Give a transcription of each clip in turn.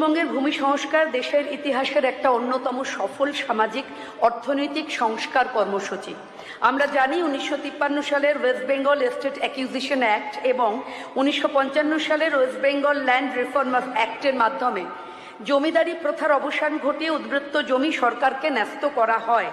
পশ্চিমবঙ্গের ভূমি সংস্কার দেশের ইতিহাসের একটা অন্যতম সফল সামাজিক অর্থনৈতিক সংস্কার কর্মসূচি। আমরা জানি 1953 সালের West Bengal estate acquisition act এবং 1955 সালের ওয়েস্ট বেঙ্গল ল্যান্ড রিফর্ম অ্যাক্টের মাধ্যমে জমিদারি প্রথার অবসান ঘটিয়ে উদ্বৃত্ত জমি সরকারকে ন্যস্ত করা হয়।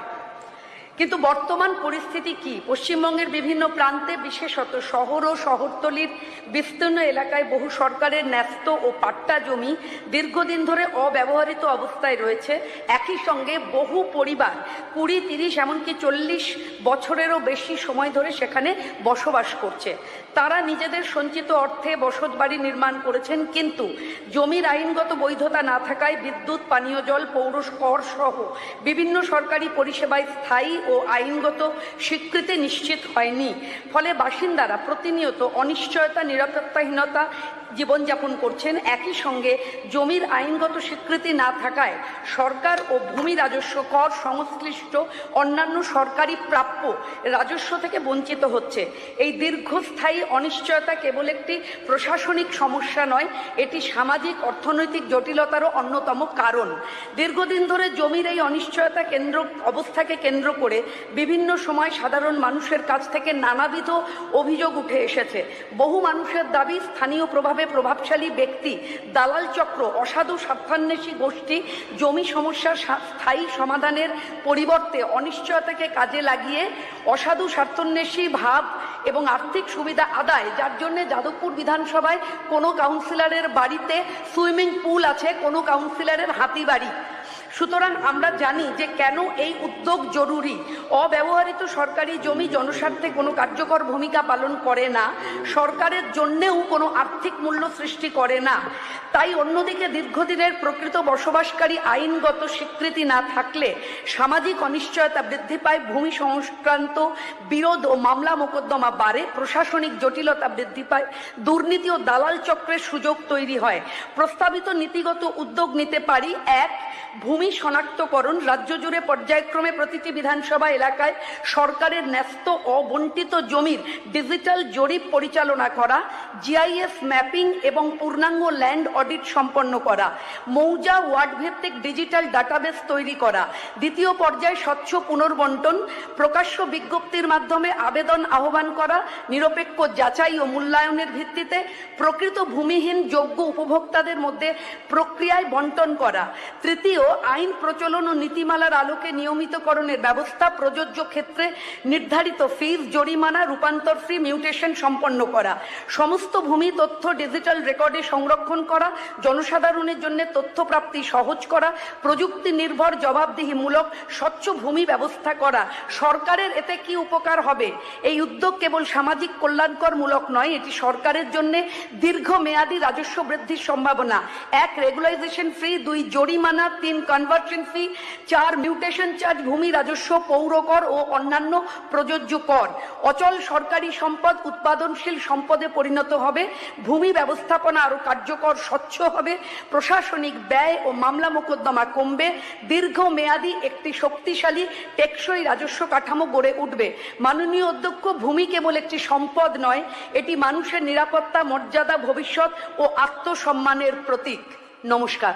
কিন্তু বর্তমান পরিস্থিতি কি? পশ্চিমবঙ্গের বিভিন্ন প্রান্তে, বিশেষত শহর ও শহরতলির বিস্তীর্ণ এলাকায় বহু সরকারের ন্যস্ত ও পাট্টা জমি দীর্ঘদিন ধরে অব্যবহৃত অবস্থায় রয়েছে। একই সঙ্গে বহু পরিবার 20-30 এমনকি 40 বছরেরও বেশি সময় ধরে সেখানে বসবাস করছে। তারা নিজেদের সঞ্চিত অর্থে বসত বাড়ি নির্মাণ করেছেন, কিন্তু জমির আইনগত বৈধতা না থাকায় বিদ্যুৎ, পানীয় জল, পৌর কর সহ বিভিন্ন সরকারি পরিষেবায় স্থায়ী ও আইনগত স্বীকৃতি নিশ্চিত হয়নি। ফলে বাসিন্দারা প্রতিনিয়ত অনিশ্চয়তা, নিরাপত্তাহীনতা জীবনযাপন করছেন। একই সঙ্গে জমির আইনগত স্বীকৃতি না থাকায় সরকার ও ভূমি রাজস্ব কর সংশ্লিষ্ট অন্যান্য সরকারি প্রাপ্য রাজস্ব থেকে বঞ্চিত হচ্ছে। এই দীর্ঘস্থায়ী অনিশ্চয়তা কেবল একটি প্রশাসনিক সমস্যা নয়, এটি সামাজিক অর্থনৈতিক জটিলতারও অন্যতম কারণ। দীর্ঘদিন ধরে জমির এই অনিশ্চয়তা অবস্থাকে কেন্দ্র করে বিভিন্ন সময় সাধারণ মানুষের কাছ থেকে নানাবিধ অভিযোগ উঠে এসেছে। বহু মানুষের দাবি, স্থানীয় প্রভাবশালী ব্যক্তি, দালাল চক্র, অসাধু স্বার্থান্বেষী গোষ্ঠী জমি সমস্যার স্থায়ী সমাধানের পরিবর্তে অনিশ্চয়তাকে কাজে লাগিয়ে অসাধু স্বার্থান্বেষী ভাব এবং আর্থিক সুবিধা আদায়, যার জন্য যাদবপুর বিধানসভায় কোনো কাউন্সিলরের বাড়িতে সুইমিং পুল আছে, কোনো কাউন্সিলরের হাতি বাড়ি। সুতরাং আমরা জানি যে কেন এই উদ্যোগ জরুরি। অব্যবহৃত সরকারি জমি জনস্বার্থে কোনো কার্যকর ভূমিকা পালন করে না, সরকারের জন্যেও কোনো আর্থিক মূল্য সৃষ্টি করে না। তাই অন্যদিকে দীর্ঘদিনের প্রকৃত বসবাসকারী আইনগত স্বীকৃতি না থাকলে সামাজিক অনিশ্চয়তা বৃদ্ধি পায়, ভূমি সংক্রান্ত বিরোধ ও মামলা মোকদ্দমা বাড়ে, প্রশাসনিক জটিলতা বৃদ্ধি পায়, দুর্নীতি ও দালাল চক্রের সুযোগ তৈরি হয়। প্রস্তাবিত নীতিগত উদ্যোগ নিতে পারি: 1. ভূমি শনাক্তকরণ। রাজ্য জুড়ে পর্যায়ক্রমে প্রতিটি বিধানসভা এলাকায় সরকারের ন্যস্ত অবন্টিত জমির ডিজিটাল জরিপ পরিচালনা করা, জিআইএস ম্যাপিং এবং পূর্ণাঙ্গ ল্যান্ড অডিট সম্পন্ন করা, মৌজা ওয়ার্ড ভিত্তিক ডিজিটাল ডাটাবেস তৈরি করা। দ্বিতীয় পর্যায়ে স্বচ্ছ পুনর্বন্টন, প্রকাশ্য বিজ্ঞপ্তির মাধ্যমে আবেদন আহ্বান করা, নিরপেক্ষ যাচাই ও মূল্যায়নের ভিত্তিতে প্রকৃত ভূমিহীন যোগ্য উপভোক্তাদের মধ্যে প্রক্রিয়ায় বন্টন করা। তৃতীয়, আইন প্রচলন ও নীতিমালার আলোকে নিয়মিতকরণের ব্যবস্থা, প্রযোজ্য ক্ষেত্রে নির্ধারিত ফিজ, জরিমানা, রূপান্তর ফি, মিউটেশন সম্পন্ন করা। সমস্ত ভূমি তথ্য ডিজিটাল রেকর্ডে সংরক্ষণ করা, জনসাধারণের জন্য তথ্য প্রাপ্তি সহজ করা, প্রযুক্তি নির্ভর জবাবদিহিমূলক স্বচ্ছ ভূমি ব্যবস্থা করা। সরকারের এতে কি উপকার হবে? এই উদ্যোগ কেবল সামাজিক কল্যাণকরমূলক নয়, এটি সরকারের জন্য দীর্ঘমেয়াদী রাজস্ব বৃদ্ধির সম্ভাবনা। 1. রেগুলাইজেশন ফি, 2. জরিমানা, 3. কনভার্সন ফি, 4. মিউটেশন চার্জ, ভূমি রাজস্ব, পৌর কর ও অন্যান্য প্রযোজ্য কর। অচল সরকারি সম্পদ উৎপাদনশীল সম্পদে পরিণত হবে, ভূমি ব্যবস্থাপনা আরও কার্যকর, স্বচ্ছ হবে, প্রশাসনিক ব্যয় ও মামলা মোকদ্দমা কমবে, দীর্ঘমেয়াদী একটি শক্তিশালী টেকসই রাজস্ব কাঠামো গড়ে উঠবে। মাননীয় অধ্যক্ষ, ভূমি কেবল একটি সম্পদ নয়, এটি মানুষের নিরাপত্তা, মর্যাদা, ভবিষ্যৎ ও আত্মসম্মানের প্রতীক। নমস্কার।